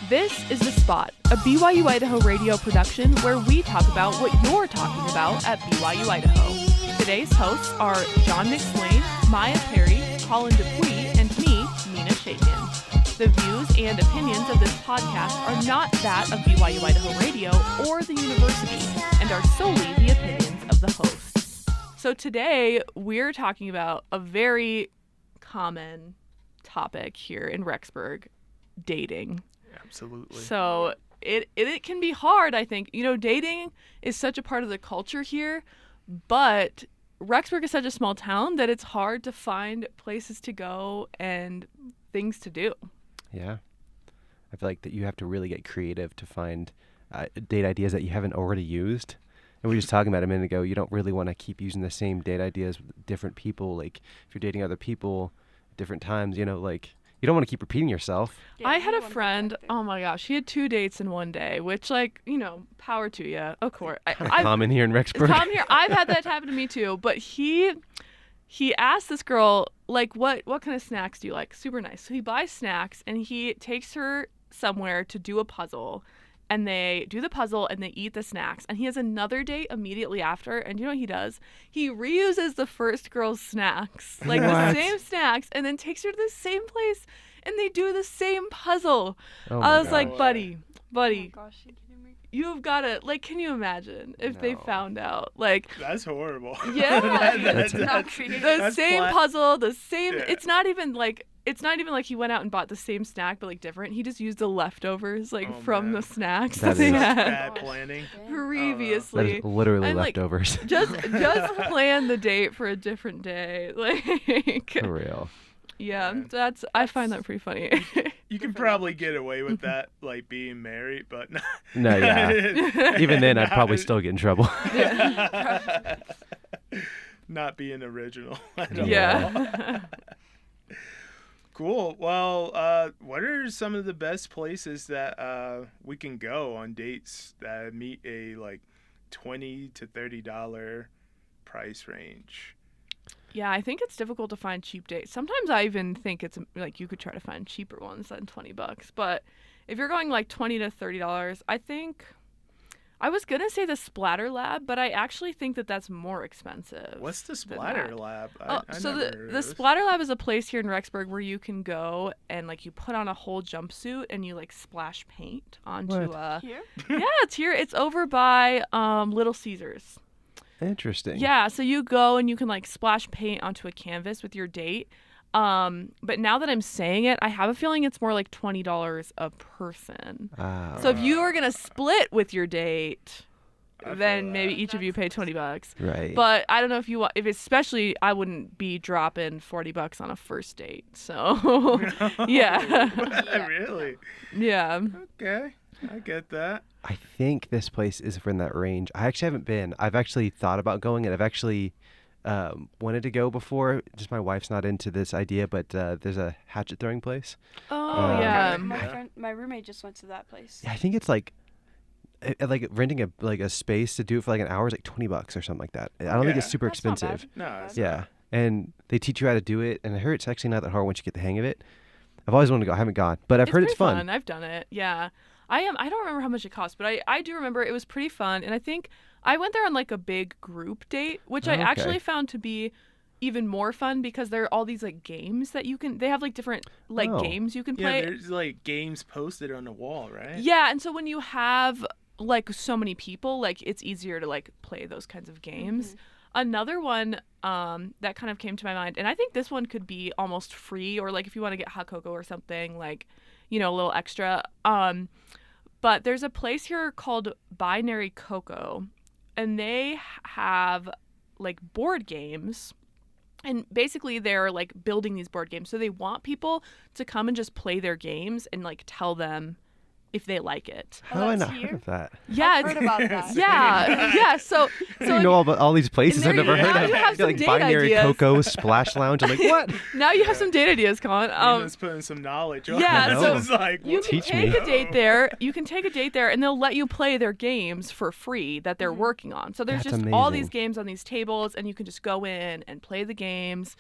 This is The Spot, a BYU-Idaho radio production where we talk about what you're talking about at BYU-Idaho. Today's hosts are John McSwain, Maya Perry, Colin Dupuy, and me, Mina Shakin. The views and opinions of this podcast are not that of BYU-Idaho Radio or the university and are solely the opinions of the hosts. So today, we're talking about a very common topic here in Rexburg, dating. Absolutely. So it can be hard, I think. You know, dating is such a part of the culture here, but Rexburg is such a small town that it's hard to find places to go and things to do. Yeah. I feel like that you have to really get creative to find date ideas that you haven't already used. And we were just talking about a minute ago, you don't really want to keep using the same date ideas with different people. Like, if you're dating other people at different times, you know, like, you don't want to keep repeating yourself. Yeah, I had a friend, oh my gosh, he had 2 dates in one day, which, like, you know, power to you, of course. Common here in Rexburg. Common here. I've had that happen to me too. But he asked this girl, like, what kind of snacks do you like? Super nice. So he buys snacks and he takes her somewhere to do a puzzle. And they do the puzzle and they eat the snacks. And he has another date immediately after. And you know what he does? He reuses the first girl's snacks, like the same snacks, and then takes her to the same place and they do the same puzzle. I was like, buddy, Oh my gosh, are you kidding me? you've got to, like, can you imagine if they found out? Like, That's horrible. Yeah. That's not creative. the same puzzle, the same, Yeah. it's not even like he went out and bought the same snack but like different. He just used the leftovers from the snacks That they is had Bad planning. That previously. is literally And, like, leftovers. just plan the date for a different day. Like, For real. yeah, Yeah. I find that pretty funny. You can probably get away with that, like being married, but No, yeah. Even then, I'd probably still get in trouble. not being original. At all. Yeah. Cool. Well, what are some of the best places that we can go on dates that meet a like $20 to $30 price range? Yeah, I think it's difficult to find cheap dates. Sometimes I even think it's like you could try to find cheaper ones than $20. But if you're going like $20 to $30, I think I was gonna say the Splatter Lab, but I actually think that that's more expensive. What's the than Splatter that. Lab? So never heard of the this. Splatter Lab is a place here in Rexburg where you can go and like you put on a whole jumpsuit and you like splash paint onto What? Here? Yeah, it's here. It's over by Little Caesars. Interesting. Yeah, so you go and you can like splash paint onto a canvas with your date. But now that I'm saying it, I have a feeling it's more like $20 a person. So if you are gonna split with your date, I feel then maybe that. each of you pay $20. Right. But I don't know if you want, if especially I wouldn't be dropping $40 on a first date. So yeah, Really? yeah. Okay, I get that. I think this place is in that range. I actually haven't been. I've actually thought about going, and I've actually wanted to go before. Just my wife's not into this idea, but there's a hatchet throwing place. Oh yeah. Okay. My roommate just went to that place. Yeah, I think it's like renting a space to do it for like an hour is like $20 or something like that. I don't think it's Yeah. super That's not expensive. bad. No, it's Yeah, and they teach you how to do it, and I heard it's actually not that hard once you get the hang of it. I've always wanted to go. I haven't gone, but I've heard it's pretty fun. I've done it. Yeah. I don't remember how much it cost, but I do remember it was pretty fun. And I think I went there on like a big group date, which I Okay. actually found to be even more fun because there are all these like games that they have like different like Oh. games you can Yeah, play. there's like games posted on the wall, right? Yeah, and so when you have like so many people, like it's easier to like play those kinds of games. Another one that kind of came to my mind, and I think this one could be almost free, or like if you want to get hot cocoa or something, like, you know, a little extra. But there's a place here called Binary Cocoa, and they have like board games. And basically they're like building these board games. So they want people to come and just play their games and like tell them if they like it. How have I that's not here? heard of that? Yeah, I've heard about that. yeah. So You know all these places I've there never you heard go. of. You have some like date Binary ideas. Cocoa, Splash Lounge. I'm like, what? now you have some date ideas, Colin. Let's put in some knowledge. on yeah, it. so It's like, You what? can Teach take me. a date there. You can take a date there, and they'll let you play their games for free that they're working on. So there's That's just all amazing. these games on these tables, and you can just go in and play the games.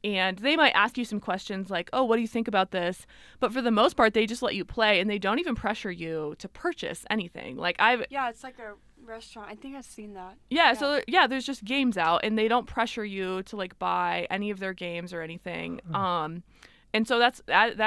And they might ask you some questions like, oh, what do you think about this? But for the most part, they just let you play, and they don't even pressure you to purchase anything. Like Yeah, it's like a restaurant. I think I've seen that. so there's just games out, and they don't pressure you to like buy any of their games or anything. And so that's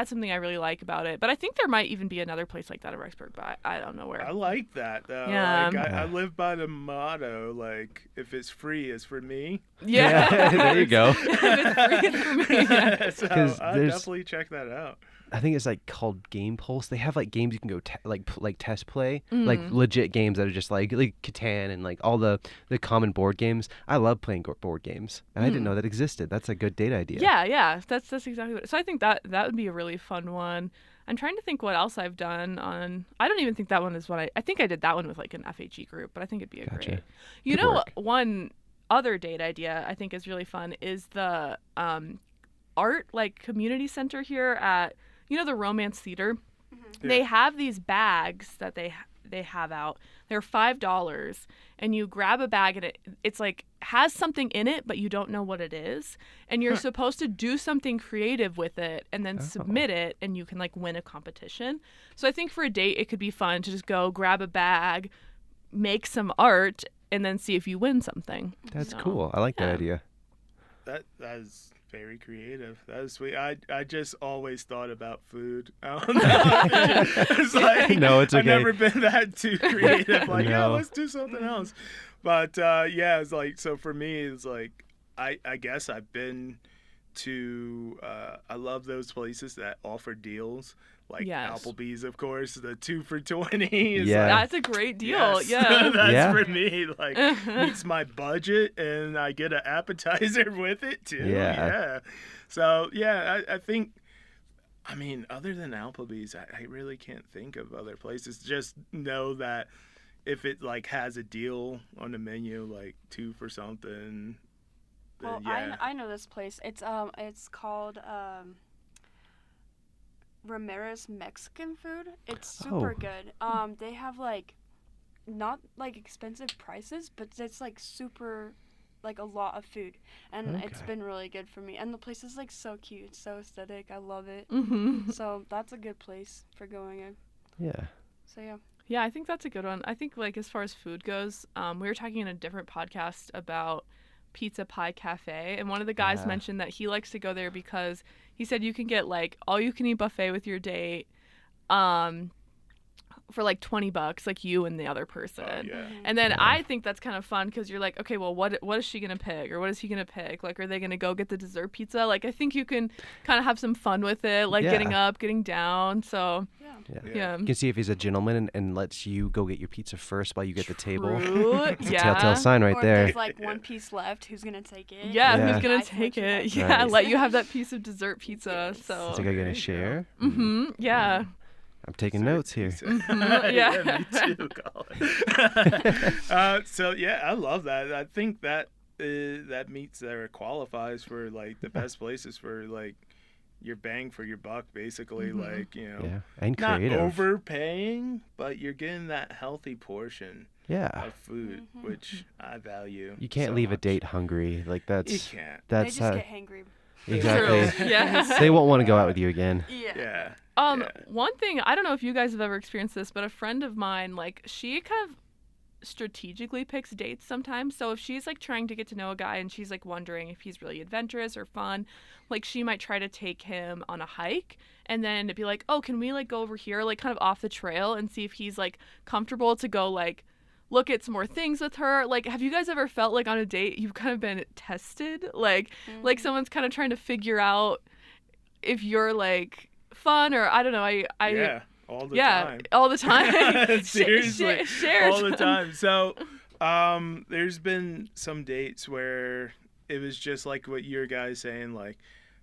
something I really like about it. But I think there might even be another place like that in Rexburg, but I don't know where. I like that though. Yeah. Like, I live by the motto, like, if it's free, it's for me. Yeah. There you go. If it's free, it's for me. Yeah. So 'Cause I'll there's- definitely check that out. I think it's like called Game Pulse. They have like games you can go like test play, like legit games that are just like Catan and like all the common board games. I love playing board games, and I didn't know that existed. That's a good date idea. Yeah. That's exactly what. So I think that would be a really fun one. I'm trying to think what else I've done on. I don't even think that one is what I think I did that one with like an FHE group, but I think it'd be a Gotcha. great. You Good know, work. one other date idea I think is really fun is the art like community center here at the Romance Theater. They have these bags that they have out. They're $5, and you grab a bag and it's like has something in it, but you don't know what it is, and you're supposed to do something creative with it and then submit it, and you can like win a competition. So I think for a date it could be fun to just go grab a bag, make some art, and then see if you win something. That's So, cool. I like that yeah. idea. That is very creative. That is sweet. I just always thought about food. I don't know. It's like, No, it's I've okay. never been that too creative. Like, yeah, No. let's do something else. But yeah, it's like, so for me, it's like, I guess I've been to, I love those places that offer deals. Like Yes. Applebee's, of course, the 2 for $20. Is Yeah. That's a great deal. Yes. Yeah. That's Yeah. for me. Like, meets my budget, and I get an appetizer with it too. Yeah. So yeah, I think. I mean, other than Applebee's, I really can't think of other places. Just know that if it like has a deal on the menu, like 2 for something. Well, Then, yeah. I know this place. It's called Ramirez Mexican Food. It's super Oh. good. They have like not like expensive prices, but it's like super like a lot of food, and it's Okay. been really good for me. And the place is like so cute, it's so aesthetic. I love it. Mm-hmm. So that's a good place for going in. Yeah. So yeah. Yeah, I think that's a good one. I think like as far as food goes, we were talking in a different podcast about Pizza Pie Cafe, and one of the guys Yeah. mentioned that he likes to go there because he said you can get like all you can eat buffet with your date for like $20, like you and the other person. Oh, yeah. And then I think that's kind of fun because you're like, okay, well, what is she gonna pick, or what is he gonna pick? Like, are they gonna go get the dessert pizza? Like, I think you can kind of have some fun with it, like Yeah. getting up, getting down. So Yeah. yeah, You can see if he's a gentleman and lets you go get your pizza first while you get the table. True. It's a Yeah. telltale sign right or there. If there's like one piece left, who's gonna take it? Yeah, Yeah. who's gonna Guys, take let you it? have Yeah, Right. let you have that piece of dessert pizza. Yes. So. Is it there gonna you share? Yeah. I'm taking notes here. Yeah. Me too, Colin. So yeah, I love that. I think that that meets or qualifies for like the best places for like your bang for your buck, basically. Like, you know, Yeah. And not creative. overpaying, but you're getting that healthy portion Yeah. of food, which I value. You can't so leave a much. date hungry. Like You that's can't. They that's just get hangry. exactly. True. Yeah. They won't want to go out with you again. Yeah. Yeah. Yeah. One thing, I don't know if you guys have ever experienced this, but a friend of mine, like, she kind of strategically picks dates sometimes. So if she's like trying to get to know a guy and she's like wondering if he's really adventurous or fun, like she might try to take him on a hike and then be like, oh, can we like go over here, like kind of off the trail, and see if he's like comfortable to go like look at some more things with her. Like, have you guys ever felt like on a date you've kind of been tested, like someone's kind of trying to figure out if you're like fun, or I don't know. Yeah. All the yeah, time. all the time. Seriously, share all the some. time. So, there's been some dates where it was just like what your guys saying, like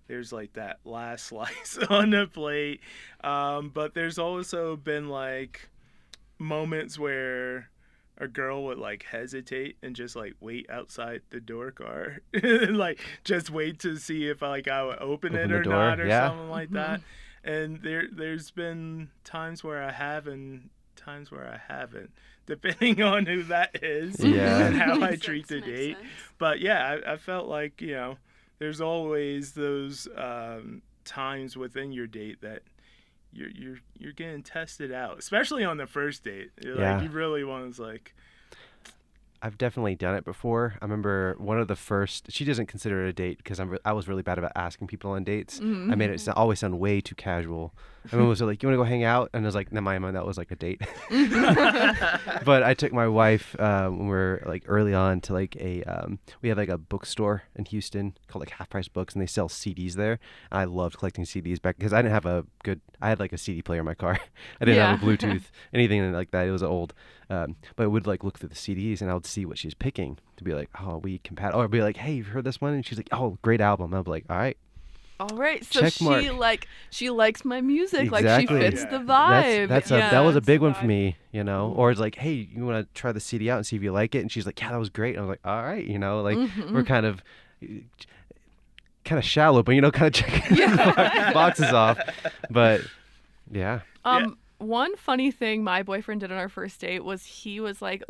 there's like that last slice on the plate. But there's also been like moments where a girl would like hesitate and just like wait outside the door car, like just wait to see if like I would open it the or door, not, or yeah. something like that. And there's been times where I have and times where I haven't, depending on who that is Yeah. and how I Makes treat the sense, makes date. sense. But yeah, I felt like, you know, there's always those times within your date that you're getting tested out, especially on the first date. Like you really want to like. I've definitely done it before. I remember one of the first. She doesn't consider it a date because I was really bad about asking people on dates. I made it always sound way too casual. Everyone was like, "You want to go hang out?" And I was like, "No, my mind, that was like a date." But I took my wife when we were like early on to like we have like a bookstore in Houston called like Half Price Books, and they sell CDs there. And I loved collecting CDs back because I didn't have I had like a CD player in my car. I didn't have a Bluetooth, anything like that. It was old. But I would like look through the CDs and I would see what she's picking to be like, oh, we compatible. Or I'd be like, hey, you've heard this one? And she's like, oh, great album. I'd be like, all right. All right, so Check mark. she likes my music, Exactly. like she fits the vibe. That was a big one for me, you know. Or it's like, hey, you want to try the CD out and see if you like it? And she's like, yeah, that was great. And I was like, all right, you know, like we're kind of shallow, but you know, kind of checking boxes off. But yeah. One funny thing my boyfriend did on our first date was he was like,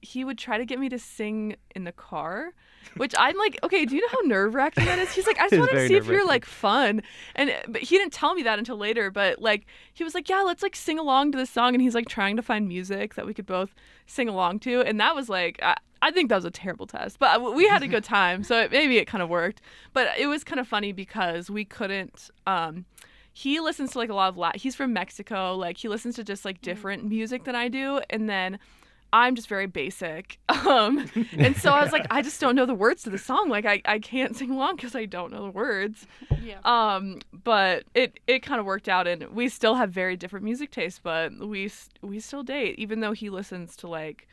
he would try to get me to sing in the car, which I'm like, okay, do you know how nerve-wracking that is? He's like, I just want to see if you're like fun. But he didn't tell me that until later, but like he was like, yeah, let's like sing along to the song, and he's like trying to find music that we could both sing along to, and that was like I think that was a terrible test, but we had a good time, so maybe it kind of worked. But it was kind of funny because we couldn't he listens to like a lot of he's from Mexico, like he listens to just like different music than I do, and then I'm just very basic. And so I was like, I just don't know the words to the song. Like I can't sing along because I don't know the words. Yeah. But it kind of worked out, and we still have very different music tastes, but we still date, even though he listens to like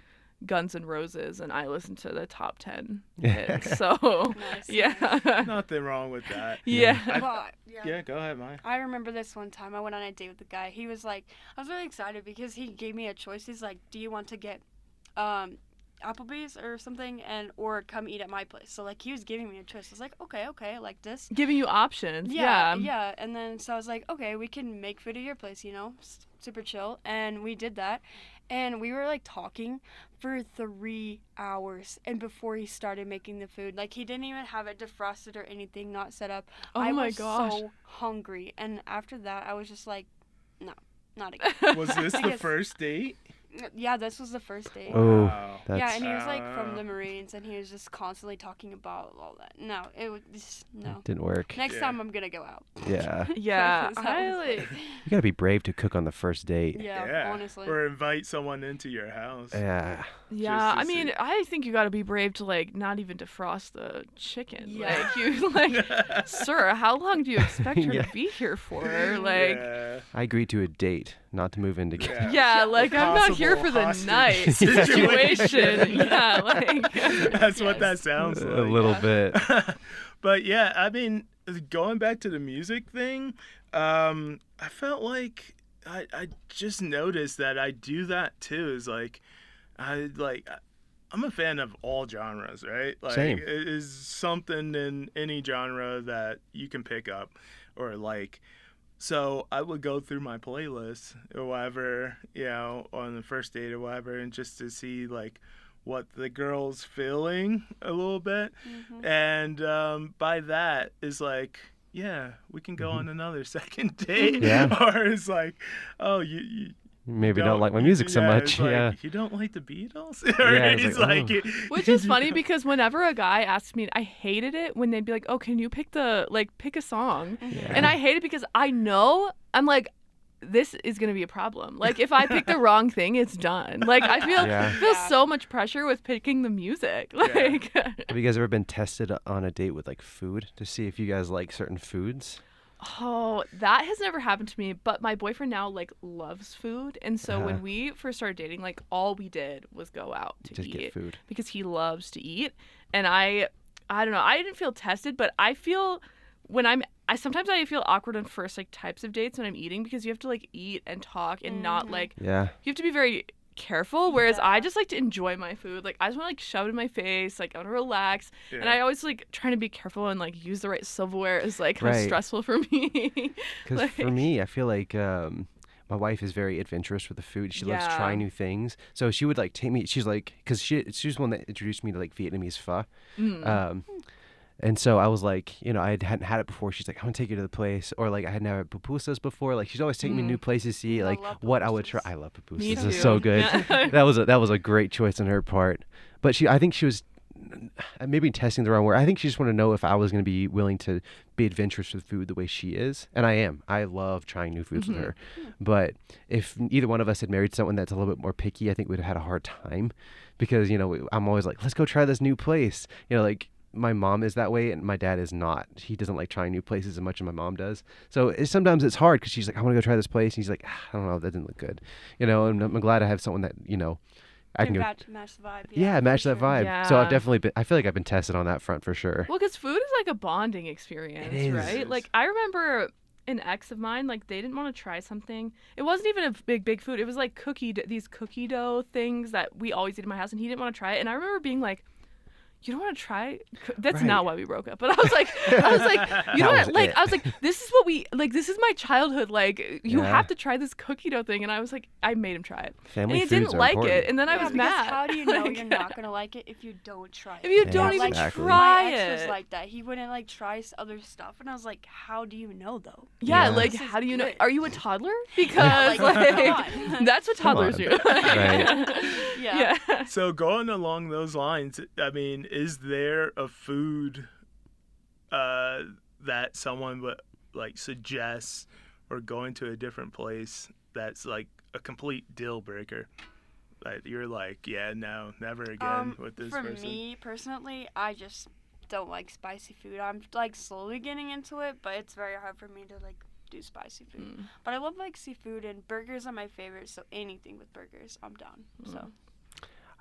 Guns N' Roses and I listen to the top 10 hits. So Nice. yeah. Nothing wrong with that. Yeah. Yeah, go ahead, Maya. I remember this one time I went on a date with a guy. He was like, I was really excited because he gave me a choice. He's like, do you want to get Applebee's or something or come eat at my place? So like he was giving me a choice. I was like, okay, I like this. Giving you options. Yeah. And then so I was like, okay, we can make food at your place, you know, super chill. And we did that. And we were like talking for 3 hours, and before he started making the food, like he didn't even have it defrosted or anything, not set up. Oh my was gosh. so hungry, and after that I was just like, no, not again. Was this the first date? Yeah, this was the first date. Oh, Wow. Yeah, and he was like from the Marines, and he was just constantly talking about all that. No, it was just, no. Didn't work. Next time I'm gonna go out. Yeah. Yeah. That was You gotta be brave to cook on the first date. Yeah, honestly. Or invite someone into your house. Yeah. Yeah, Just I to mean, see. I think you got to be brave to like not even defrost the chicken. Yeah. Like you like, sir, how long do you expect her Yeah. to be here for? Like, Yeah. I agreed to a date, not to move in together. yeah, like I'm not here for the Possible night hostage situation. Yeah, like That's what Yes. that sounds like. A little bit. But yeah, I mean, going back to the music thing, I felt like I just noticed that I do that too. Is like, I'm a fan of all genres, right? Like, Same. it is something in any genre that you can pick up or like. So I would go through my playlist or whatever, you know, on the first date or whatever, and just to see like what the girl's feeling a little bit. Mm-hmm. And by that is like, yeah, we can go on another second date. Yeah. Or it's like, oh, you Maybe don't like my music so much. it's like, Yeah. you don't like the Beatles? Yeah, it's It's like, like, oh. which is funny because whenever a guy asks me, I hated it when they'd be like, "Oh, can you pick a song?" Yeah. And I hate it because I know I'm like, this is gonna be a problem. Like if I pick the wrong thing, it's done. Like I feel Yeah. so much pressure with picking the music. Like Have you guys ever been tested on a date with like food to see if you guys like certain foods? oh, that has never happened to me. But my boyfriend now like loves food, and so when we first started dating, like all we did was go out to Just eat get food. because he loves to eat. And I don't know. I didn't feel tested, but I feel when sometimes I feel awkward on first like types of dates when I'm eating because you have to like eat and talk and not like Yeah. you have to be very careful, whereas Yeah. I just like to enjoy my food. Like I just want to like shove it in my face, like I want to relax. Yeah. And I always like trying to be careful and like use the right silverware is like kind of Right. stressful for me. Because for me, I feel like my wife is very adventurous with the food. She loves Yeah. trying new things. So she would like take me. She's like, because she's the one that introduced me to like Vietnamese pho. Mm. And so I was like, I hadn't had it before. She's like, I'm gonna take you to the place, or like I had never had pupusas before. Like she's always taking me to new places to see I like love what I would try. pupusas. I love pupusas. Me It's too. so good. Yeah. That was a great choice on her part. But I think she was maybe testing the wrong word. I think she just wanted to know if I was going to be willing to be adventurous with food the way she is, and I am. I love trying new foods with her. But if either one of us had married someone that's a little bit more picky, I think we'd have had a hard time, because I'm always like, let's go try this new place. Like my mom is that way, and my dad is not. He doesn't like trying new places as much as my mom does. So sometimes it's hard because she's like, I want to go try this place, and he's like, I don't know, that didn't look good. And I'm glad I have someone that I can go match the vibe. Yeah, match for that sure. vibe. Yeah. So I've definitely been. I feel like I've been tested on that front for sure. Well, because food is like a bonding experience, It is. right? Like I remember an ex of mine, like they didn't want to try something. It wasn't even a big food. It was like these cookie dough things that we always eat in my house, and he didn't want to try it. And I remember being like, you don't want to try? That's Right. not why we broke up. But I was like, you know That what? was Like, it. I was like, this is what we like. This is my childhood. Like, you Yeah. have to try this cookie dough thing. And I was like, I made him try it, Family and he foods didn't are like important. it. And then I Yeah, was because mad. how do you know Like, you're not gonna like it if you don't try it? if you Yeah, don't even exactly. try my ex was it? like that. He wouldn't like try other stuff, and I was like, how do you know though? Yeah, Yeah. like This is how do you know? good. Are you a toddler? Because like, like, come on. that's what Come toddlers on. do. Right. Yeah. Yeah. So going along those lines, I mean, is there a food that someone would like suggest, or going to a different place that's like a complete deal breaker? Like you're like, yeah, no, never again with this For person. me personally, I just don't like spicy food. I'm like slowly getting into it, but it's very hard for me to like do spicy food. But I love like seafood, and burgers are my favorite, so anything with burgers, I'm down. So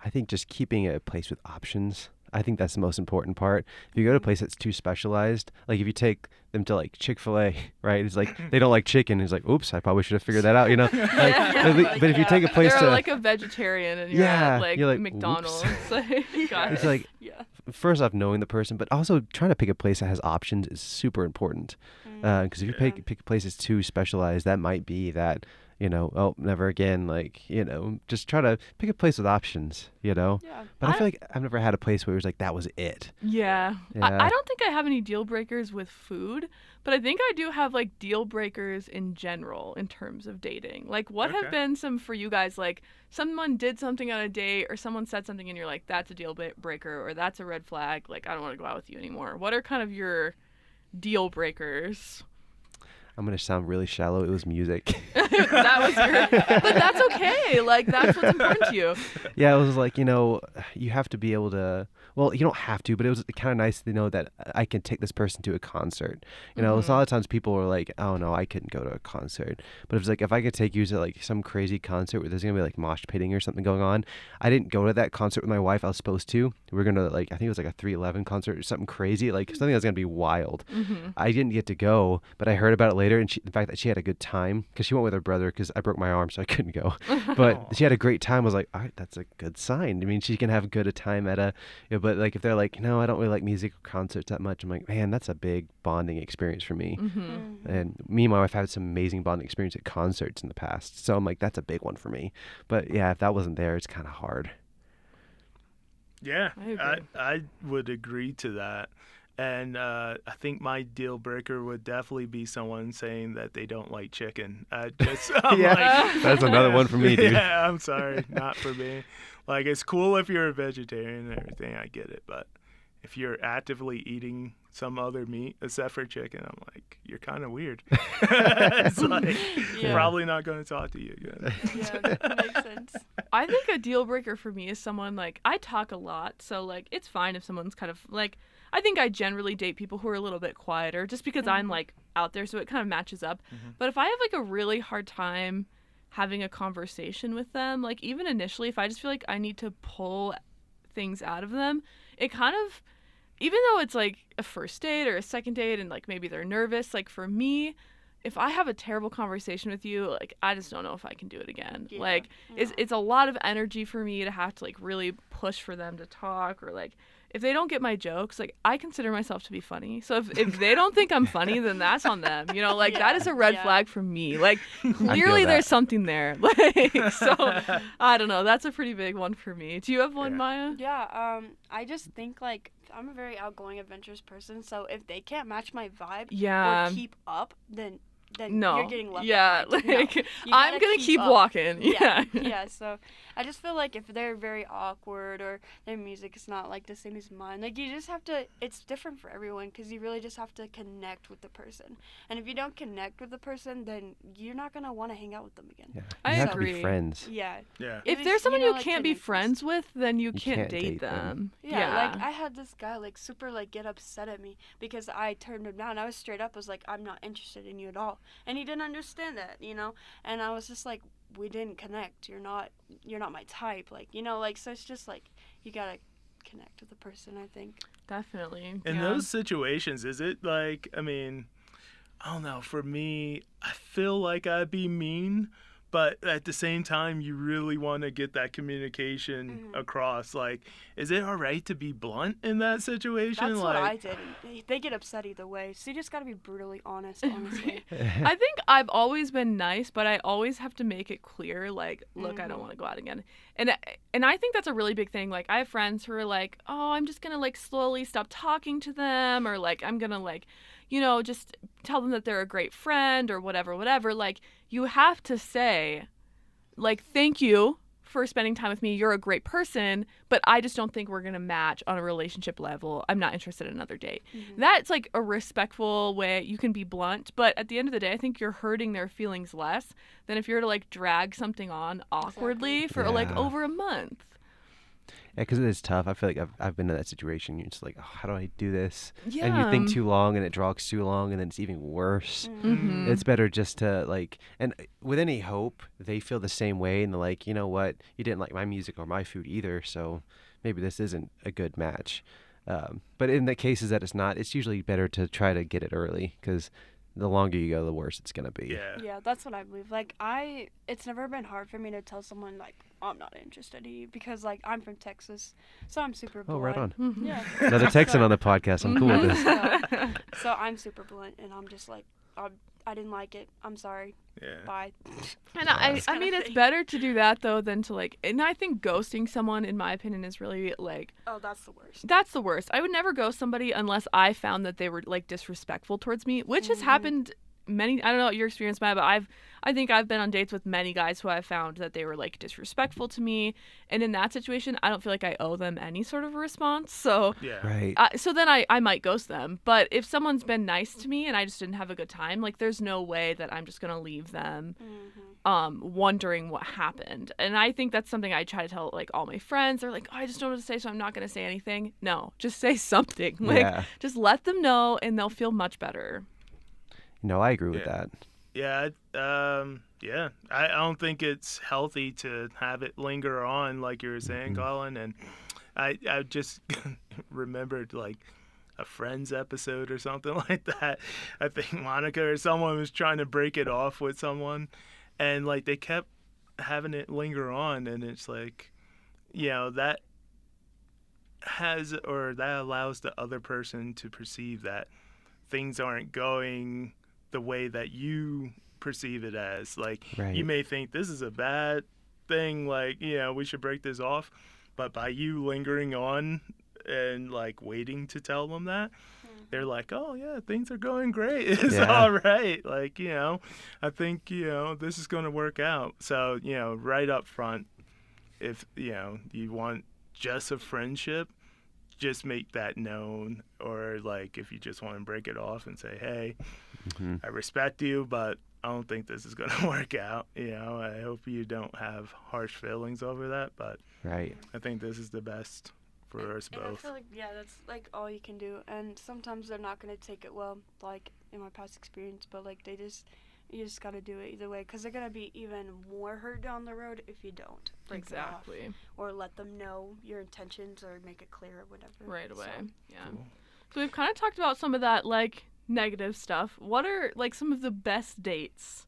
I think just keeping a place with options. I think that's the most important part. If you go to a place that's too specialized, like if you take them to like Chick-fil-A, right? It's like they don't like chicken. It's like, oops, I probably should have figured that out, Like, but if you take a place They're to like a vegetarian and you're Yeah, at like, you're like, McDonald's. Like, got it's it. like yeah. first off knowing the person, but also trying to pick a place that has options is super important. Because if you pick a place that's too specialized, that might be that oh, never again. Like just try to pick a place with options. Yeah. But I feel like I've never had a place where it was like that was it. Yeah. Yeah. I don't think I have any deal breakers with food, but I think I do have like deal breakers in general in terms of dating. Like what have Okay. been some for you guys, like someone did something on a date or someone said something and you're like, that's a deal breaker or that's a red flag. Like I don't want to go out with you anymore. What are kind of your deal breakers? I'm gonna sound really shallow. It was music. That was your, but that's okay. Like that's what's important to you. Yeah, it was like, you have to be able to, well, you don't have to, but it was kind of nice to know that I can take this person to a concert. A lot of times people are like, oh no, I couldn't go to a concert. But it was like, if I could take you to like some crazy concert where there's going to be like mosh pitting or something going on. I didn't go to that concert with my wife. I was supposed to. We were going to like, I think it was like a 311 concert or something crazy, like something that's going to be wild. I didn't get to go, but I heard about it later. And the fact that she had a good time, because she went with her brother because I broke my arm, so I couldn't go. But she had a great time. I was like, all right, that's a good sign. I mean, she can have a good time at a, but like if they're like, no, I don't really like music or concerts that much. I'm like, man, that's a big bonding experience for me. And me and my wife had some amazing bonding experience at concerts in the past. So I'm like, that's a big one for me. But yeah, if that wasn't there, it's kind of hard. Yeah, I agree. I would agree to that. And I think my deal breaker would definitely be someone saying that they don't like chicken. I'm Yeah, that's another one for me, dude. Yeah, I'm sorry, not for me. Like, it's cool if you're a vegetarian and everything, I get it. But if you're actively eating some other meat except for chicken, I'm like, you're kind of weird. It's like, Yeah. probably not going to talk to you again. Yeah, that makes sense. I think a deal breaker for me is someone like I talk a lot, so like it's fine if someone's kind of like I think I generally date people who are a little bit quieter just because I'm like out there, so it kind of matches up. But if I have like a really hard time having a conversation with them, like even initially, if I just feel like I need to pull things out of them, it kind of, even though it's like a first date or a second date and like maybe they're nervous, like for me, if I have a terrible conversation with you, like I just don't know if I can do it again. Yeah. Like it's a lot of energy for me to have to like really push for them to talk, or like if they don't get my jokes, like I consider myself to be funny. So if they don't think I'm funny, then that's on them. Like that is a red Yeah. flag for me. Like clearly that. there's something there. Like so I don't know. That's a pretty big one for me. Do you have one, Yeah. Maya? Yeah, I just think like I'm a very outgoing, adventurous person. So if they can't match my vibe Yeah. or keep up, then No. you're getting left Yeah, behind. No. like You I'm gotta gonna keep up. walking. Yeah. Yeah. So I just feel like if they're very awkward or their music is not like the same as mine, like you just have to. It's different for everyone because you really just have to connect with the person. And if you don't connect with the person, then you're not gonna want to hang out with them again. Yeah. I You have to agree. be friends. Yeah. Yeah. If It there's was, someone you like, can't be connect with- friends with, then you can't can't date date them. them. Yeah, like I had this guy like super like get upset at me because I turned him down. I was straight up, was like, I'm not interested in you at all, and he didn't understand that, you know. And I was just like, we didn't connect. You're not my type, like, you know, like, so it's just like you gotta connect with the person, I think. Definitely. In yeah. those situations, is it like, I mean, I don't know, for me, I feel like I'd be mean, but at the same time, you really want to get that communication across. Like, is it all right to be blunt in that situation? That's like, what I did. They get upset either way, so you just gotta be brutally honest, honestly. I think I've always been nice, but I always have to make it clear, like, look, I don't want to go out again. And I think that's a really big thing. Like, I have friends who are like, oh, I'm just gonna like slowly stop talking to them, or like I'm gonna like, you know, just tell them that they're a great friend or whatever. Like, you have to say, like, thank you for spending time with me. You're a great person, but I just don't think we're going to match on a relationship level. I'm not interested in another date. That's like a respectful way. You can be blunt, but at the end of the day, I think you're hurting their feelings less than if you're to like drag something on awkwardly for like Yeah. over a month. Yeah, because it is tough. I feel like I've been in that situation. You're just like, oh, how do I do this? Yeah. And you think too long, and it drags too long, and then it's even worse. Mhm. It's better just to like, and with any hope, they feel the same way, and they're like, you know what? You didn't like my music or my food either, so maybe this isn't a good match. But in the cases that it's not, it's usually better to try to get it early, because the longer you go, the worse it's gonna be. yeah. Yeah, that's what I believe. Like, it's never been hard for me to tell someone, like, I'm not interested in you, because, like, I'm from Texas, so I'm super blunt. Oh, right on. Mhm. Yeah. Another Texan on the podcast. I'm cool with this. So I'm super blunt, and I'm just like, I didn't like it. I'm sorry. Yeah. Bye. And I kinda mean, it's thing. better to do that though than to like, and I think ghosting someone, in my opinion, is really like, Oh, that's the worst. that's the worst. I would never ghost somebody unless I found that they were like disrespectful towards me, which has happened many. I don't know what your experience, Maya, but I think I've been on dates with many guys who I've found that they were like disrespectful to me, and in that situation, I don't feel like I owe them any sort of a response. So. Yeah. Right. So then I might ghost them. But if someone's been nice to me and I just didn't have a good time, like there's no way that I'm just gonna leave them wondering what happened. And I think that's something I try to tell like all my friends. They're like, oh, I just don't know what to say, so I'm not gonna say anything. No, just say something. Like Yeah. just let them know and they'll feel much better. No, I agree with Yeah. that. Yeah. I don't think it's healthy to have it linger on, like you were saying, Colin. And I just remembered like a Friends episode or something like that. I think Monica or someone was trying to break it off with someone, and like they kept having it linger on, and it's like, you know, that allows the other person to perceive that things aren't going the way that you perceive it as. Like, Right. you may think this is a bad thing, like, you know, we should break this off, but by you lingering on and like waiting to tell them that, they're like, oh yeah, things are going great, it's Yeah. all right, like, you know, I think, you know, this is going to work out. So, you know, right up front, if, you know, you want just a friendship, just make that known. Or like if you just want to break it off and say, hey, I respect you, but I don't think this is going to work out. You know, I hope you don't have harsh feelings over that, but Right. I think this is the best for us And I both. feel like, yeah, that's like all you can do. And sometimes they're not gonna take it well, like in my past experience. But like you just gotta do it either way, because they're gonna be even more hurt down the road if you don't break it off Exactly. or let them know your intentions or make it clear or whatever. Right away. So, Yeah. So we've kind of talked about some of that like negative stuff. What are like some of the best dates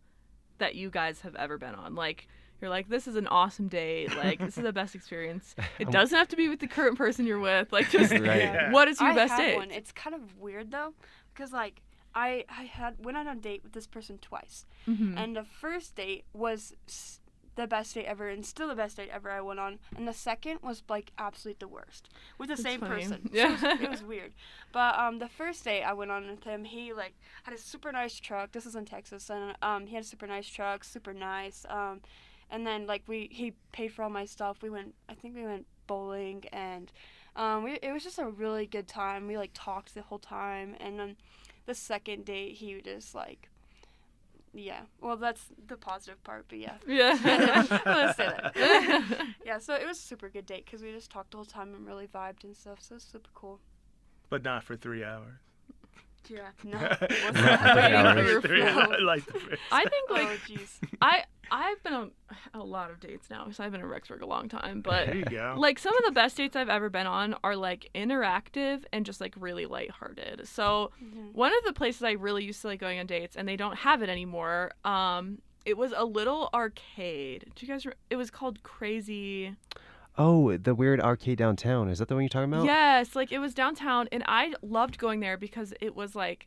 that you guys have ever been on? Like you're like, this is an awesome date. Like this is the best experience. It doesn't have to be with the current person you're with. Like just Right. Yeah. what is your I best have date? one. It's kind of weird though, because like I went on a date with this person twice, Mm-hmm. and the first date was the best date ever, and still the best date ever I went on. And the second was like absolutely the worst with the same funny. person. Yeah. So it was weird. But the first date I went on with him, he like had a super nice truck. This is in Texas, and he had a super nice truck, super nice. And then like he paid for all my stuff. I think we went bowling, and it was just a really good time. We like talked the whole time, and then the second date he just like, yeah. Well, that's the positive part, but yeah. Yeah. Let's say that. Yeah, so it was a super good date because we just talked the whole time and really vibed and stuff. So it was super cool. But not for 3 hours. Yeah. No. I like the first. I think like Oh jeez. I've been on a lot of dates now because I've been in Rexburg a long time, but There you go. like some of the best dates I've ever been on are like interactive and just like really lighthearted. So one of the places I really used to like going on dates, and they don't have it anymore. It was a little arcade. Do you guys? It was called Crazy. Oh, the weird arcade downtown. Is that the one you're talking about? Yes, like it was downtown, and I loved going there because it was like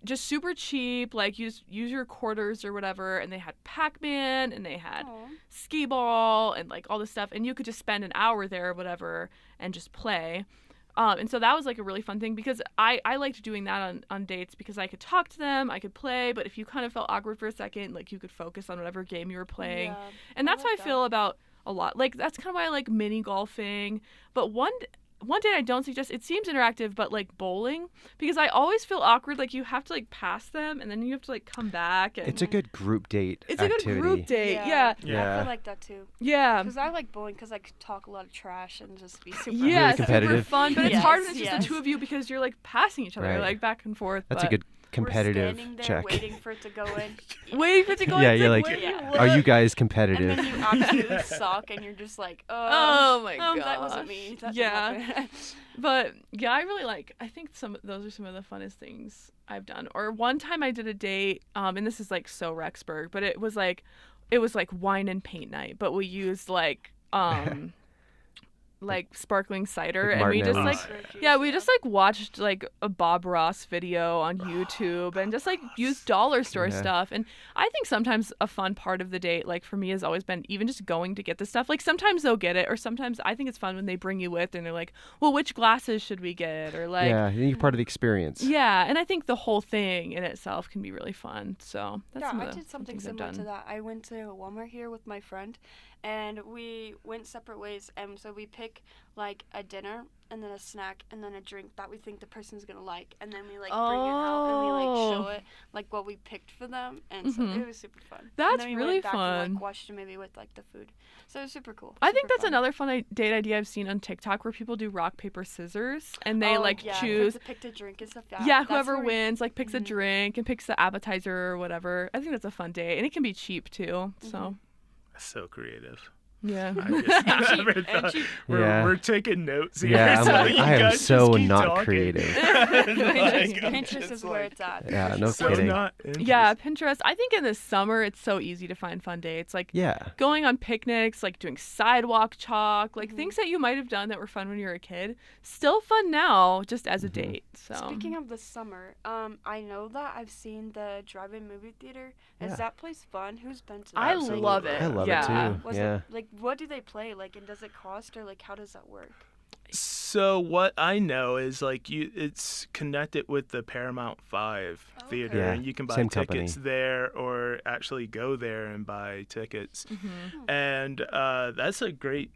just super cheap. Like use your quarters or whatever, and they had Pac-Man and they had Aw. skee ball and like all this stuff, and you could just spend an hour there or whatever and just play. And so that was like a really fun thing because I liked doing that on dates because I could talk to them, I could play, but if you kind of felt awkward for a second, like you could focus on whatever game you were playing. Yeah, And that's how I like that. feel about a lot. Like that's kind of why I like mini golfing. But one date I don't suggest, it seems interactive, but like bowling, because I always feel awkward. Like you have to like pass them and then you have to like come back. And It's a good group date it's activity. a good group date. Yeah. Yeah. I feel like that too. Yeah. Because I like bowling because I could talk a lot of trash and just be super. Yeah, Really competitive. super fun, but it's Yes, hard when it's just yes. the two of you because you're like passing each other Right. like back and forth. That's a but good competitive We're standing there check. waiting for it to go in. waiting for it to go. Yeah, in, it's you're like, like, wait, Yeah. what? Are you guys And competitive? then you absolutely suck, and you're just like, Oh my that wasn't gosh. me. That didn't Yeah. happen." But yeah, I really like. I think those are some of the funnest things I've done. Or one time I did a date, and this is like so Rexburg, but it was like wine and paint night, but we used like like sparkling cider, Like and we just Martinelli's. like yeah, we just like watched like a Bob Ross video on YouTube and just like used dollar store Yeah. stuff. And I think sometimes a fun part of the date, like for me, has always been even just going to get the stuff. Like sometimes they'll get it, or sometimes I think it's fun when they bring you with and they're like, well, which glasses should we get? Or like, Yeah, you're part of the experience. yeah. And I think the whole thing in itself can be really fun. So that's Yeah, some I of the did something things I've similar to done. that. I went to Walmart here with my friend, and we went separate ways. And so we pick like a dinner and then a snack and then a drink that we think the person's gonna like, and then we like bring it out and we like show Oh. it like what we picked for them, and so Mhm. it was super fun. That's and then we really went back and, fun. like, watched a movie with like the food, so it was super cool. I think super that's fun. another fun date idea I've seen on TikTok where people do rock, paper, scissors and they Oh, like yeah, choose. pick the drink and stuff. Yeah, that's whoever where we- wins like picks a Mhm. drink and picks the appetizer or whatever. I think that's a fun date, and it can be cheap too. So Mhm. That's so creative. yeah. I just And never cheap, and thought- cheap. Yeah. We're taking notes here. Yeah, I'm so like, you I am guys just so keep not talking. creative. Pinterest is where it's at. Yeah, no so kidding. not Yeah, interesting. Pinterest. I think in the summer it's so easy to find fun dates. Like Yeah. going on picnics, like doing sidewalk chalk, like Mhm. things that you might have done that were fun when you were a kid, still fun now, just as a date. So Speaking of the summer, I know that I've seen the drive-in movie theater. Is Yeah. that place fun? Who's been to that? I Absolutely. love it. I love yeah. it too. Was Yeah. it like what do they play? Like, and does it cost, or like how does that work? So what I know is like it's connected with the Paramount 5 Okay. theater, Yeah, and you can buy same tickets company. there or actually go there and buy tickets. Mhm. And that's a great,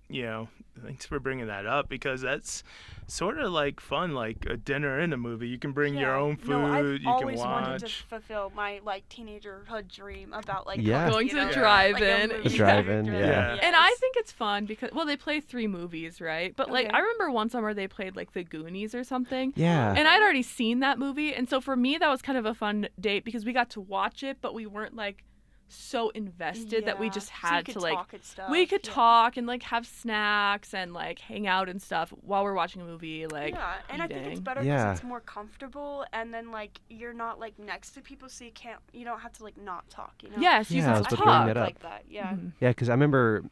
thanks for bringing that up, because that's sort of like fun, like a dinner and a movie. You can bring your Yeah. own food, No, I've you can always wanted to watch. fulfill my like teenagerhood dream about like Yeah. Going you to know, the Yeah. drive-in. Like a movie Drive-in, theater. yeah. Yeah. And I Yes. think it's fun because they play 3 movies, right? But like Okay. I remember one summer they played like The Goonies or something. Yeah. And I'd already seen that movie, and so for me that was kind of a fun date because we got to watch it, but we weren't like so invested that we Yeah. just So you had could to like talk and stuff, we could yeah. talk and like have snacks and like hang out and stuff while we're watching a movie, like yeah, and I think it's eating. better because Yeah. it's more comfortable, and then like you're not like next to people, so you don't have to like not talk, you know. Yes, you Yeah, I can was about to talk. bring that up. Like that, yeah. Mhm. Yeah, because I remember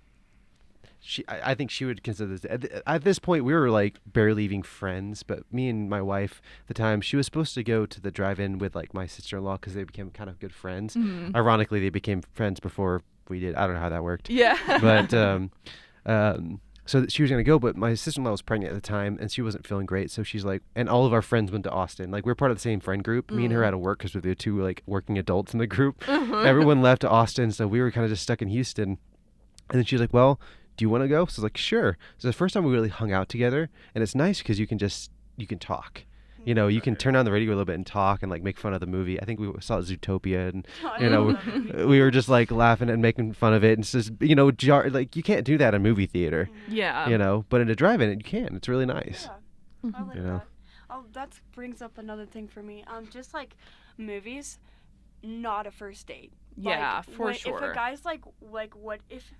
I think she would consider this. At this point, we were like barely even friends, but me and my wife at the time, she was supposed to go to the drive-in with like my sister-in-law because they became kind of good friends. Mhm. Ironically, they became friends before we did. I don't know how that worked. Yeah. But so she was going to go, but my sister-in-law was pregnant at the time, and she wasn't feeling great. So she's like, and all of our friends went to Austin. Like, we're part of the same friend group. Me and her had to work because we're the two, like, working adults in the group. Everyone left to Austin, so we were kind of just stuck in Houston. And then she's like, well, do you want to go? So I was like, sure. So the first time we really hung out together, and it's nice because you can talk. You know, you can turn on the radio a little bit and talk and like make fun of the movie. I think we saw Zootopia, and you know, we were just like laughing and making fun of it. And it's just, you know, like you can't do that in a movie theater. Yeah. You know, but in a drive-in you can. It's really nice. Yeah, I like You know? that. Oh, that brings up another thing for me. Just like movies, not a first date. Yeah, Like, for If sure. a guy's like what if.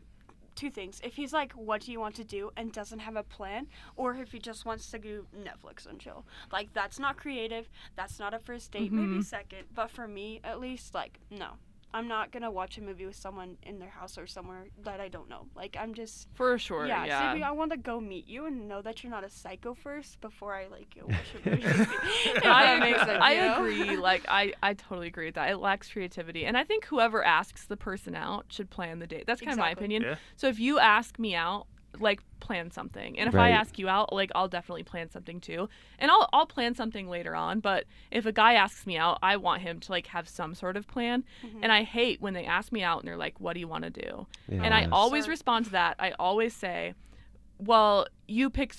Two things. If he's like, what do you want to do, and doesn't have a plan, or if he just wants to do Netflix and chill. Like, that's not creative. That's not a first date. Maybe second. But for me, at least, like, no. I'm not going to watch a movie with someone in their house or somewhere that I don't know. Like, I'm just... For sure, Yeah, yeah. so I want to go meet you and know that you're not a psycho first before I, like, go watch a movie. I agree. Like, I totally agree with that. It lacks creativity. And I think whoever asks the person out should plan the date. That's kind of my Exactly. opinion. Yeah. So if you ask me out, like, plan something. And if I Right. ask you out, like, I'll definitely plan something too. And I'll plan something later on. But if a guy asks me out, I want him to, like, have some sort of plan. And I hate when they ask me out and they're like, what do you want to do? And I Yeah. always Sure. respond to that. I always say, well, you pick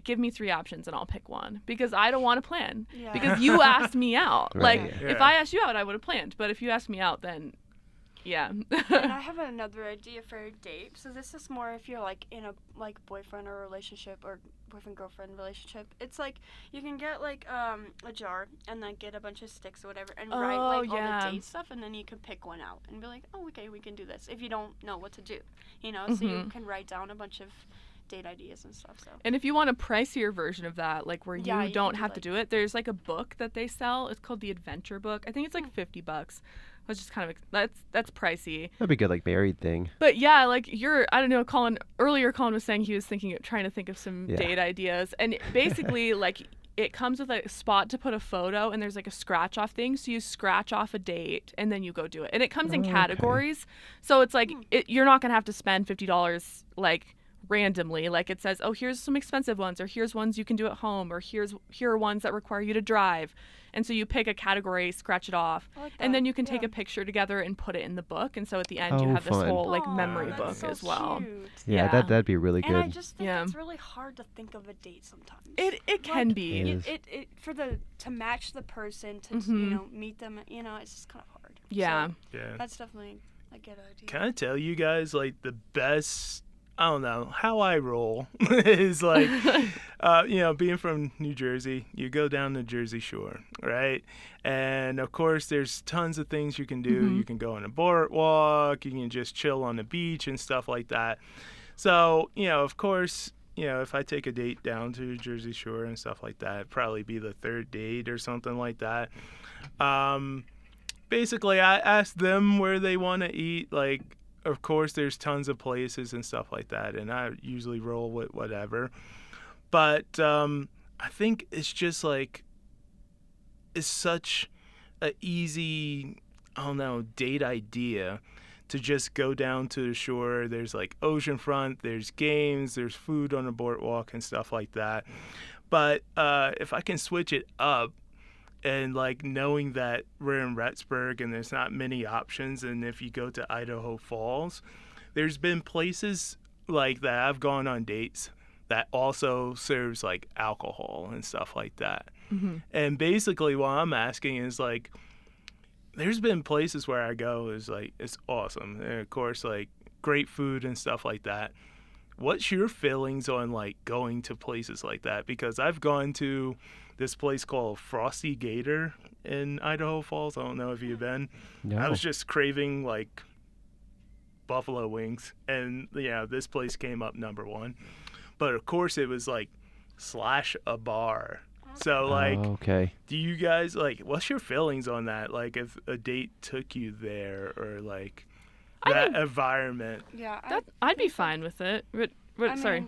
give me 3 options and I'll pick one, because I don't want to plan. Yeah. Because you asked me out. Right. Like, Yeah. if I asked you out, I would have planned. But if you asked me out, then yeah. And I have another idea for a date. So this is more if you're like in a like boyfriend or relationship or boyfriend girlfriend relationship. It's like you can get like a jar and then get a bunch of sticks or whatever and write like all yeah. the date stuff, and then you can pick one out and be like, oh, okay, we can do this. If you don't know what to do, you know, so you can write down a bunch of date ideas and stuff. So And if you want a pricier version of that, like where Yeah, you you don't can do, have to like- do it, there's like a book that they sell. It's called the Adventure Book. I think it's like $50. Which is kind of that's pricey. That'd be a good like married thing. But yeah, like I don't know, Colin was saying he was trying to think of some Yeah. date ideas, and basically like it comes with a spot to put a photo, and there's like a scratch off thing, so you scratch off a date and then you go do it, and it comes in Okay. categories, so it's like you're not gonna have to spend $50 like randomly. Like it says, oh, here's some expensive ones, or here's ones you can do at home, or here are ones that require you to drive. And so you pick a category, scratch it off, I like and that. then you can take Yeah. a picture together and put it in the book. And so at the end, you Oh, have this fun. whole like Aw, memory that's book so as well. cute. Yeah, Yeah. that'd be really And I good. just think Yeah. it's really hard to think of a date sometimes. It can Like, be. It it, is. it for to match the person to you Mhm. know meet them, you know, it's just kind of hard. Yeah. So Yeah. that's definitely a good idea. Can I tell you guys, like, the best, I don't know, how I roll is like, you know, being from New Jersey, you go down the Jersey Shore, right? And of course, there's tons of things you can do. You can go on a boardwalk, you can just chill on the beach and stuff like that. So, you know, of course, you know, if I take a date down to Jersey Shore and stuff like that, it'd probably be the 3rd date or something like that. Basically, I ask them where they want to eat. Like, of course, there's tons of places and stuff like that, and I usually roll with whatever. But I think it's just like, it's such a easy, I don't know, date idea to just go down to the shore. There's like oceanfront, there's games, there's food on the boardwalk and stuff like that. But if I can switch it up, and like knowing that we're in Rexburg and there's not many options, and if you go to Idaho Falls, there's been places like that I've gone on dates that also serves like alcohol and stuff like that. And basically what I'm asking is like, there's been places where I go is like, it's awesome, and of course like great food and stuff like that. What's your feelings on like going to places like that? Because I've gone to this place called Frosty Gator in Idaho Falls. I don't know if you've been. No. I was just craving like buffalo wings, and yeah, this place came up number 1. But of course it was like / a bar. So like, Oh, okay. do you guys like, what's your feelings on that? Like if a date took you there, or like that environment? Yeah, I'd be fine with it. But sorry.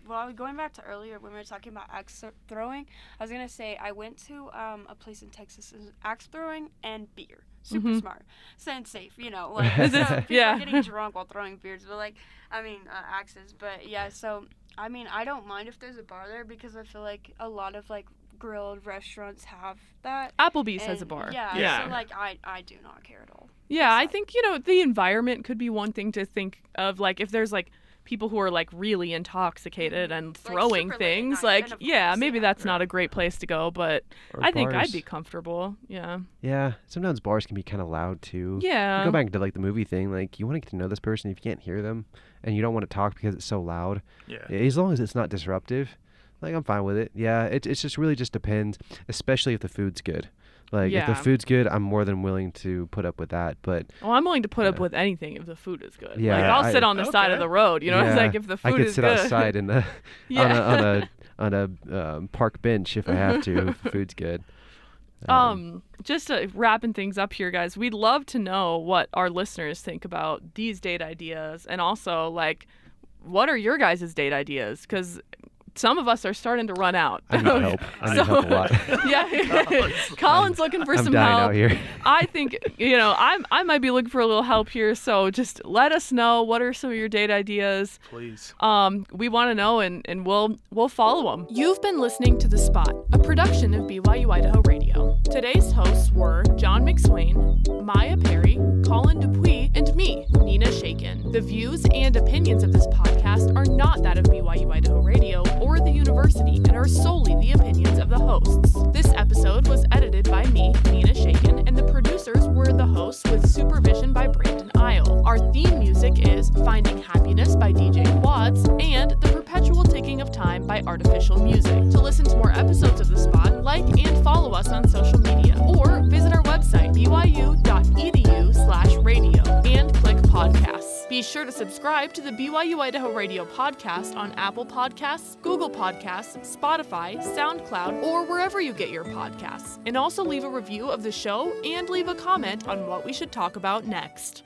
Well, going back to earlier when we were talking about axe throwing, I was gonna say I went to a place in Texas, it was axe throwing and beer. super Mhm. smart, staying safe, you know, like Is so it- people yeah. are getting drunk while throwing beers, but like, axes, but yeah, so I mean, I don't mind if there's a bar there because I feel like a lot of like grilled restaurants have that. Applebee's has a And, bar. Yeah, Yeah. so like I do not care at all. Yeah, I Except- think, you know, the environment could be one thing to think of. Like, if there's, like, people who are, like, really intoxicated and Like, throwing super late at things, night, like, then of yeah, course, maybe yeah. that's not a great place to go, but Or I think I'd bars. be comfortable. Yeah. Yeah, sometimes bars can be kind of loud too. Yeah. Go back to like the movie thing. Like, you want to get to know this person if you can't hear them, and you don't want to talk because it's so loud. Yeah. As long as it's not disruptive, like I'm fine with it. Yeah, it's just really just depends, especially if the food's good. Like if Yeah. the food's good, I'm more than willing to put up with that. But Well, I'm willing to put up Yeah. with anything if the food is good. Yeah, like, I'll sit I- on the side of Okay. the road, you know? It's yeah, like, if the food I could is sit good. outside in the Yeah. on a park bench if I have to. If the food's good. Just wrapping things up here, guys, we'd love to know what our listeners think about these date ideas, and also, like, what are your guys' date ideas? Because some of us are starting to run out. I need help. I need help a lot. Yeah, Colin's looking for I'm some dying help. out here. I think, you know, I might be looking for a little help here. So just let us know, what are some of your date ideas. Please. We want to know, and we'll follow them. You've been listening to The Spot, a production of BYU-Idaho Radio. Today's hosts were John McSwain, Maya Perry, Colin Dupuis, and me, Nina Shakin. The views and opinions of this podcast are not that of BYU-Idaho Radio or the university and are solely the opinions of the hosts. This episode was edited by me, Nina Shakin, and the producers were the hosts with supervision by Brandon Isle. Our theme music is Finding Happiness by DJ Quads and The Perpetual Ticking of Time by Artificial Music. To listen to more episodes of The Spot, like and follow us on social media or visit our website, byu.edu/radio, and click podcasts. Be sure to subscribe to the BYU-Idaho Radio podcast on Apple Podcasts, Google Podcasts, Spotify, SoundCloud, or wherever you get your podcasts. And also leave a review of the show and leave a comment on what we should talk about next.